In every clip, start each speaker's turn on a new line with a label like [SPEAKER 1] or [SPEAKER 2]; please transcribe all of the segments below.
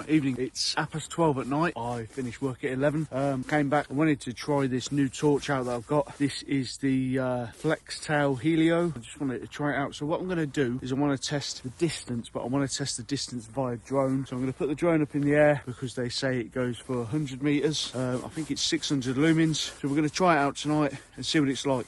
[SPEAKER 1] evening. It's 12:30 at night. I finished work at 11. Came back. I wanted to try this new torch out that I've got. This is the Flextail Helio. I just wanted to try it out. So what I'm going to do is I want to test the distance, but I want to test the distance via drone. So I'm going to put the drone up in the air because they say it goes for 100 meters. I think it's 600 lumens. So we're going to try it out tonight and see what it's like.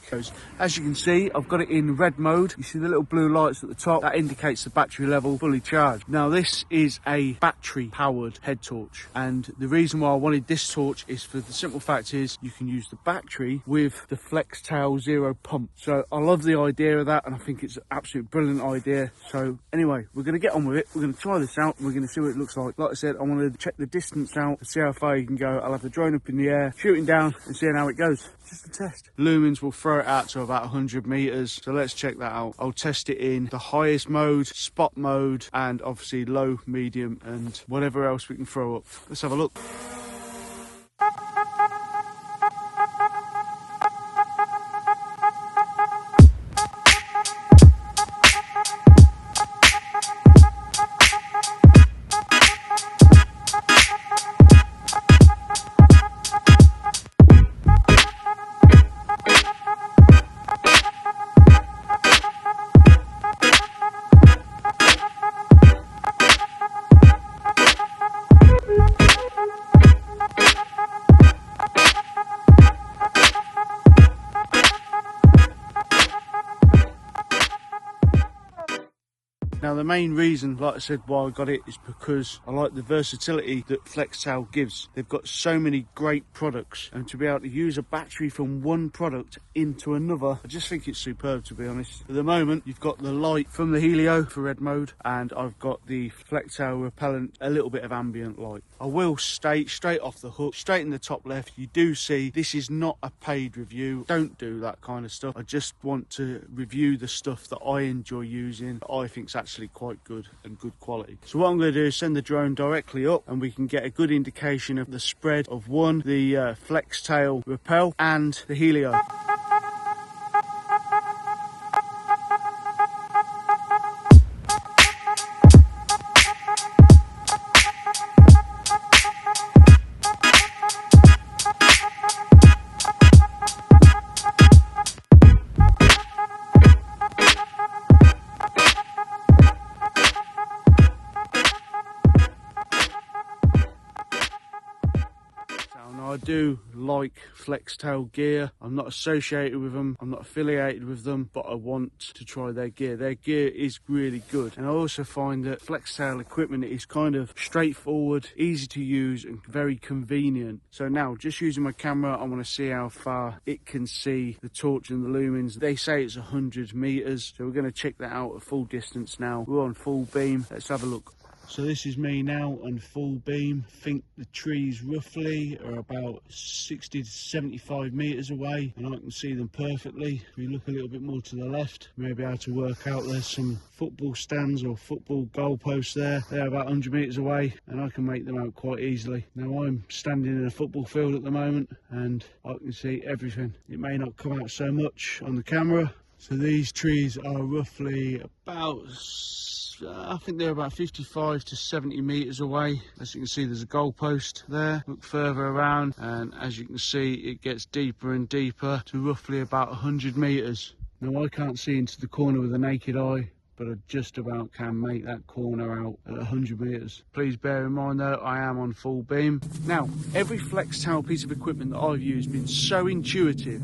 [SPEAKER 1] As you can see, I've got it in red mode. You see the little blue lights at the top? That indicates the battery level fully charged. Now this is a battery powered head torch, and the reason why I wanted this torch is for the simple fact is you can use the battery with the Flextail Zero pump. So I love the idea of that, and I think it's an absolute brilliant idea. So anyway, we're going to get on with it. We're going to try this out and we're going to see what it looks like. Like I said, I want to check the distance out and see how far you can go. I'll have the drone up in the air, shooting down and seeing how it goes. Just a test. Lumens will throw it out to about 100 meters. So let's check that out. I'll test it in the highest mode, spot mode, and obviously low, medium, and whatever else we can throw up. Let's have a look. Now the main reason, like I said, why I got it is because I like the versatility that Flextail gives. They've got so many great products, and to be able to use a battery from one product into another, I just think it's superb, to be honest. At the moment, you've got the light from the Helio for red mode, and I've got the Flextail repellent, a little bit of ambient light. I will state straight off the hook, straight in the top left, you do see this is not a paid review. Don't do that kind of stuff. I just want to review the stuff that I enjoy using, that I think's actually quite good and good quality. So what I'm going to do is send the drone directly up and we can get a good indication of the spread of the Flextail Repel and the Helio. I do like Flextail gear. I'm not associated with them, I'm not affiliated with them, but I want to try their gear. Their gear is really good, and I also find that Flextail equipment is kind of straightforward, easy to use and very convenient. So now, just using my camera, I want to see how far it can see the torch and the lumens. They say it's 100 meters, so we're going to check that out at full distance now. We're on full beam. Let's have a look. So this is me now on full beam. I think the trees roughly are about 60 to 75 meters away, and I can see them perfectly. If we look a little bit more to the left, maybe able to work out there's some football stands or football goalposts there. They're about 100 meters away, and I can make them out quite easily. Now I'm standing in a football field at the moment, and I can see everything. It may not come out so much on the camera. So these trees are roughly about, I think they're about 55 to 70 meters away. As you can see, there's a goalpost there. Look further around, and as you can see, it gets deeper and deeper to roughly about 100 meters. Now I can't see into the corner with the naked eye, but I just about can make that corner out at 100 meters. Please bear in mind though, I am on full beam. Now, every Flextail piece of equipment that I've used has been so intuitive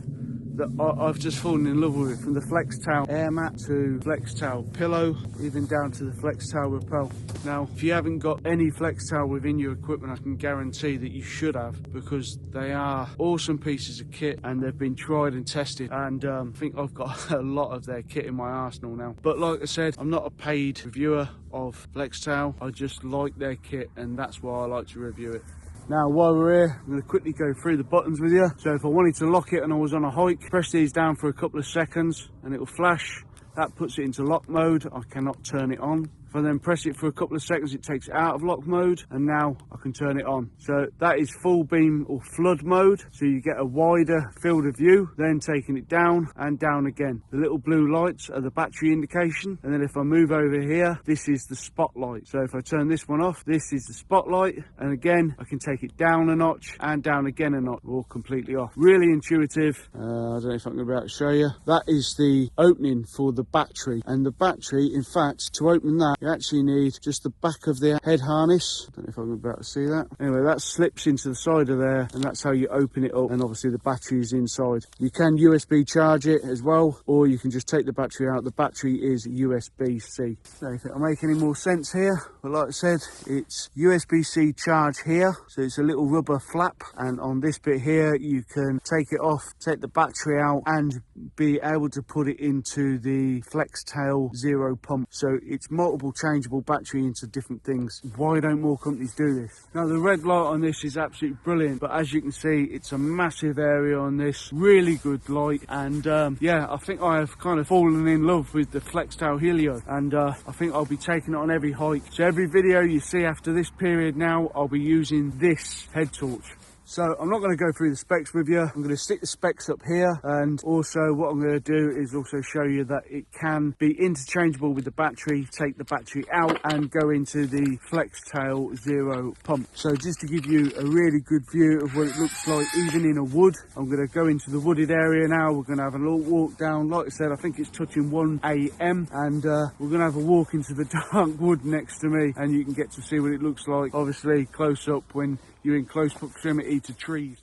[SPEAKER 1] that I've just fallen in love with it, from the Flextail air mat to Flextail pillow, even down to the Flextail Repel. Now, if you haven't got any Flextail within your equipment, I can guarantee that you should have, because they are awesome pieces of kit and they've been tried and tested, and I think I've got a lot of their kit in my arsenal now. But like I said, I'm not a paid reviewer of Flextail. I just like their kit, and that's why I like to review it. Now while we're here, I'm going to quickly go through the buttons with you. So if I wanted to lock it and I was on a hike, press these down for a couple of seconds and it will flash. That puts it into lock mode. I cannot turn it on. If If I then press it for a couple of seconds, it takes it out of lock mode, and now I can turn it on. So that is full beam or flood mode, so you get a wider field of view. Then taking it down and down again. The little blue lights are the battery indication, and then if I move over here, this is the spotlight. So if I turn this one off, this is the spotlight, and again I can take it down a notch and down again a notch, all completely off. Really intuitive. I don't know if I'm going to be able to show you. That is the opening for the battery, and the battery, in fact, to open that you actually need just the back of the head harness. I don't know if I'm going to be able to see that. Anyway, that slips into the side of there, and that's how you open it up, and obviously the battery is inside. You can USB charge it as well, or you can just take the battery out. The battery is USB-C. So if it'll make any more sense here, but like I said, it's USB-C charge here, so it's a little rubber flap, and on this bit here you can take it off, take the battery out, and be able to put it into the Flextail Zero pump. So it's multiple changeable battery into different things. Why don't more companies do this? Now the red light on this is absolutely brilliant, but as you can see, it's a massive area on this, really good light, and yeah, I think I have kind of fallen in love with the Flextail Helio, and I think I'll be taking it on every hike. So every video you see after this period now, I'll be using this head torch. So I'm not going to go through the specs with you. I'm going to stick the specs up here, and also what I'm going to do is also show you that it can be interchangeable with the battery. Take the battery out and go into the Flextail Zero pump. So just to give you a really good view of what it looks like even in a wood, I'm going to go into the wooded area now. We're going to have a little walk down. Like I said, I think it's touching 1 AM, and we're going to have a walk into the dark wood next to me, and you can get to see what it looks like, obviously close up when you're in close proximity to trees.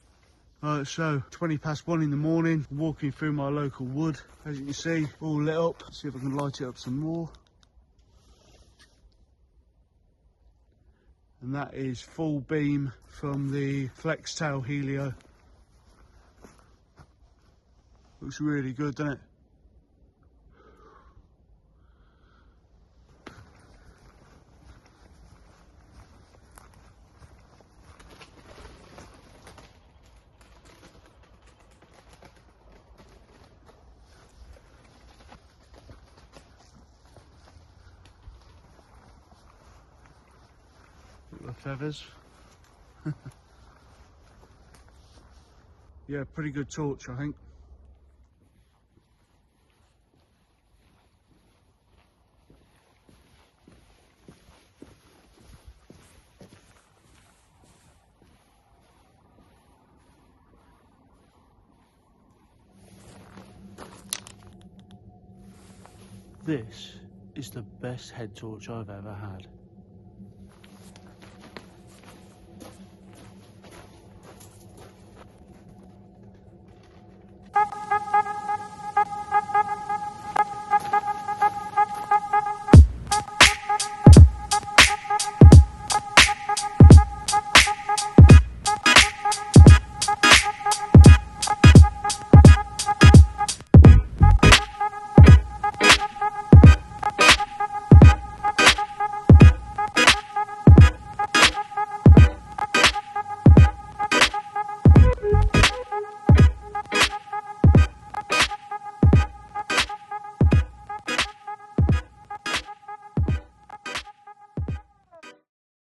[SPEAKER 1] Right, so 1:20 in the morning, walking through my local wood. As you can see, all lit up. Let's see if I can light it up some more. And that is full beam from the Flextail Helio. Looks really good, doesn't it? The feathers. Yeah, pretty good torch, I think. This is the best head torch I've ever had.